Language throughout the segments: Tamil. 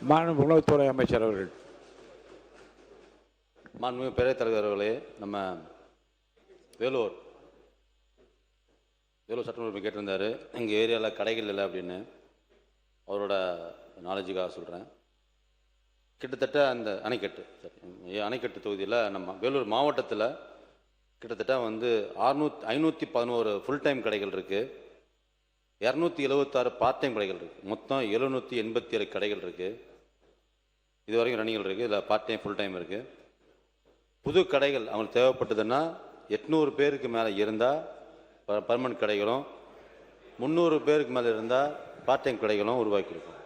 மாண்பு உணவுத்துறை அமைச்சர் அவர்கள். மாண்புமிகு பேரவைத் தலைவர் அவர்களே, நம்ம வேலூர் சட்டமன்ற கேட்டிருந்தார், எங்கள் ஏரியாவில் கடைகள் இல்லை அப்படின்னு. அவரோட நாலேஜுக்காக சொல்கிறேன். கிட்டத்தட்ட அந்த அணைக்கட்டு தொகுதியில் நம்ம வேலூர் மாவட்டத்தில் கிட்டத்தட்ட 511 ஃபுல் டைம் கடைகள் இருக்குது, 276 பார்ட் டைம் கடைகள் இருக்குது, மொத்தம் 787 கடைகள் இருக்குது. இது வரைக்கும் ரன்னிங்கள் இருக்குது. இதில் பார்ட் டைம் ஃபுல் டைம் இருக்குது. புது கடைகள் அவங்களுக்கு தேவைப்பட்டதுன்னா 800 பேருக்கு மேலே இருந்தால் பர்மனன்ட் கடைகளும், 300 பேருக்கு மேலே இருந்தால் பார்ட் டைம் கடைகளும் உருவாக்கி கொடுக்கும்.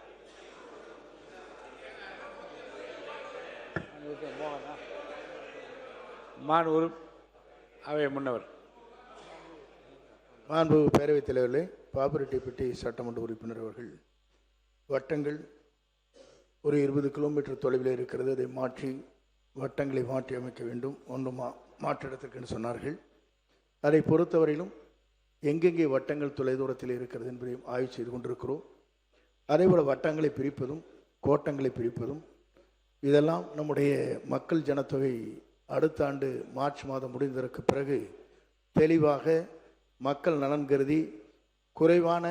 அவை முன்னவர். மாண்பு பேரவைத் தலைவர்களே, பாப்புரெட்டிப்பட்டி சட்டமன்ற உறுப்பினர் அவர்கள், வட்டங்கள் ஒரு 20 கிலோமீட்டர் தொலைவில் இருக்கிறது, அதை வட்டங்களை மாற்றி அமைக்க வேண்டும், ஒன்றும் மாற்றிடத்திற்கு சொன்னார்கள். அதை பொறுத்தவரையிலும் எங்கெங்கே வட்டங்கள் தொலைதூரத்தில் இருக்கிறது என்பதையும் ஆய்வு செய்து கொண்டிருக்கிறோம். அதேபோல் வட்டங்களை பிரிப்பதும் கோட்டங்களை பிரிப்பதும் இதெல்லாம் நம்முடைய மக்கள் ஜனத்தொகை அடுத்த ஆண்டு மார்ச் மாதம் முடிந்ததற்கு பிறகு தெளிவாக மக்கள் நலன் கருதி குறைவான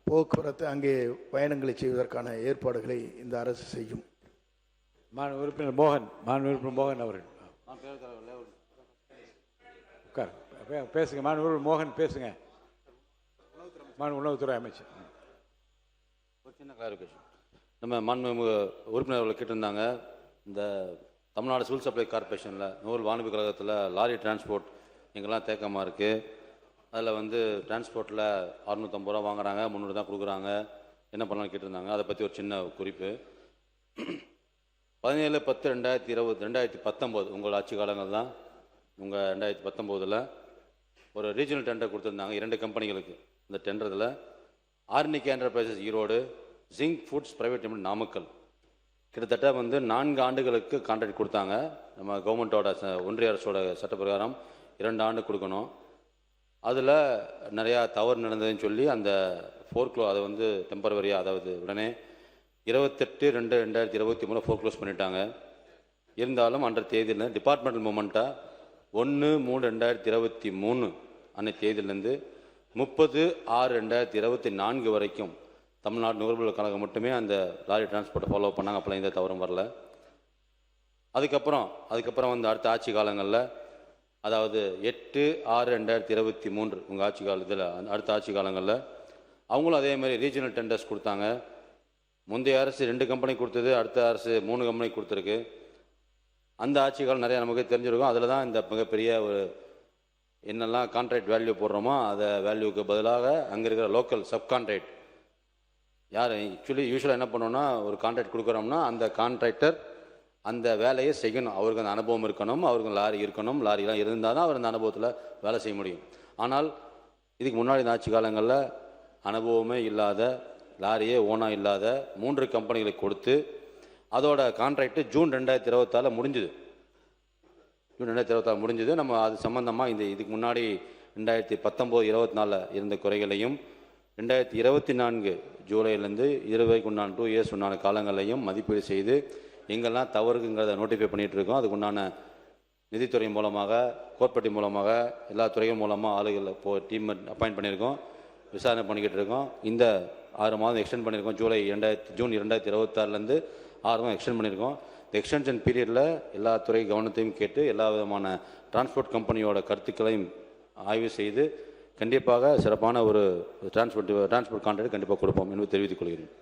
போக்குவரத்து அங்கே பயணங்களை செய்வதற்கான ஏற்பாடுகளை இந்த அரசு செய்யும். உறுப்பினர் மோகன் அவர்கள் பேசுங்க. மோகன் பேசுங்க. உணவுத்துறை அமைச்சர். ஒரு சின்ன கிளாரிஃபிகேஷன். நம்ம மாண்புமிகு உறுப்பினர் அவர்கள் கேட்டிருந்தாங்க, இந்த தமிழ்நாடு சிவில் சப்ளை கார்பரேஷனில் நூறு வாணிப கழகத்தில் லாரி டிரான்ஸ்போர்ட் எங்கெல்லாம் தேக்கமாக இருக்குது, அதில் டிரான்ஸ்போர்ட்டில் 650 ரூபா வாங்குறாங்க, 300 தான் கொடுக்குறாங்க, என்ன பண்ணலாம்னு கேட்டிருந்தாங்க. அதை பற்றி ஒரு சின்ன குறிப்பு. 17/10/2019 உங்கள் ஆட்சி காலங்கள் தான். உங்கள் 2019 ஒரு ரீஜனல் டெண்டர் கொடுத்துருந்தாங்க 2 கம்பெனிகளுக்கு. இந்த டெண்டரில் Arnica enterprises Erode, zinc foods private limited Namakkal, கிட்டத்தட்ட 4 ஆண்டுகளுக்கு கான்ட்ராக்ட் கொடுத்தாங்க. நம்ம கவர்மெண்ட்டோட ஒன்றிய அரசோட சட்ட பிரகாரம் 2 ஆண்டு கொடுக்கணும். அதில் நிறையா தவறு நடந்ததுன்னு சொல்லி அந்த ஃபோர்க்ளோ அதை டெம்பரவரியாக, அதாவது உடனே 28/2/2023 ஃபோர்க்ளோஸ் பண்ணிட்டாங்க. இருந்தாலும் அன்ற தேதியில் டிபார்ட்மெண்டல் மூமெண்ட்டாக 1/3/2023 அன்னைக்கு தேதியிலேருந்து 30/6/2024 வரைக்கும் தமிழ்நாடு நுகர்வோர் கழகம் மட்டுமே அந்த லாரி டிரான்ஸ்போர்ட்டை ஃபாலோ பண்ணாங்க. அப்போலாம் எந்த தவறும் வரல. அதுக்கப்புறம் அடுத்த ஆட்சி காலங்களில், அதாவது 8/6/2023 உங்கள் ஆட்சி காலத்தில் அடுத்த ஆட்சி காலங்களில் அவங்களும் அதேமாதிரி ரீஜனல் டெண்டர்ஸ் கொடுத்தாங்க. முந்தைய அரசு 2 கம்பெனி கொடுத்தது, அடுத்த அரசு 3 கம்பெனி கொடுத்துருக்கு. அந்த ஆட்சி காலம் நிறையா நமக்கு தெரிஞ்சிருக்கும். அதில் தான் இந்த மிகப்பெரிய ஒரு என்னெல்லாம் கான்ட்ராக்ட் வேல்யூ போடுறோமோ அதை வேல்யூக்கு பதிலாக அங்கே இருக்கிற லோக்கல் சப்கான்ட்ராக்ட் யார் யூஸ்வலாக என்ன பண்ணோன்னா, ஒரு கான்ட்ராக்ட் கொடுக்குறோம்னா அந்த கான்ட்ராக்டர் அந்த வேலையை செய்யணும். அவருக்கு அந்த அனுபவம் இருக்கணும், அவருக்கு லாரி இருக்கணும், லாரிலாம் இருந்தால் தான் அவர் அந்த அனுபவத்தில் வேலை செய்ய முடியும். ஆனால் இதுக்கு முன்னாடி இந்த ஆட்சி காலங்களில் அனுபவமே இல்லாத, லாரியே ஓனாக இல்லாத 3 கம்பெனிகளுக்கு கொடுத்து அதோட கான்ட்ராக்டு ஜூன் 2024 முடிஞ்சுது. நம்ம அது சம்மந்தமாக இதுக்கு முன்னாடி 2019-24 இருந்த குறைகளையும் 2024 ஜூலைலேருந்து 20 உண்டான 2 இயர்ஸ் உண்டான காலங்களையும் மதிப்பீடு செய்து எங்கெல்லாம் தவறுங்கிறத நோட்டிஃபை பண்ணிகிட்டு இருக்கோம். அதுக்கு உண்டான நிதித்துறை மூலமாக, கோர்பட்டி மூலமாக, எல்லா துறைகள் மூலமாக ஆளுகள் டீம் அப்பாயிண்ட் பண்ணியிருக்கோம், விசாரணை பண்ணிக்கிட்டு இருக்கோம். இந்த 6 மாதம் எக்ஸ்டெண்ட் பண்ணியிருக்கோம். ஜூன் 2026 6 மாதம் எக்ஸ்டெண்ட் பண்ணியிருக்கோம். இந்த எக்ஸ்டென்ஷன் பீரியடில் எல்லா துறை கவனத்தையும் கேட்டு எல்லா விதமான டிரான்ஸ்போர்ட் கம்பெனியோட கருத்துக்களையும் ஆய்வு செய்து கண்டிப்பாக சிறப்பான ஒரு டிரான்ஸ்போர்ட் கான்ட்ராக்ட் கண்டிப்பாக கொடுப்போம் என்று தெரிவித்துக் கொள்கிறேன்.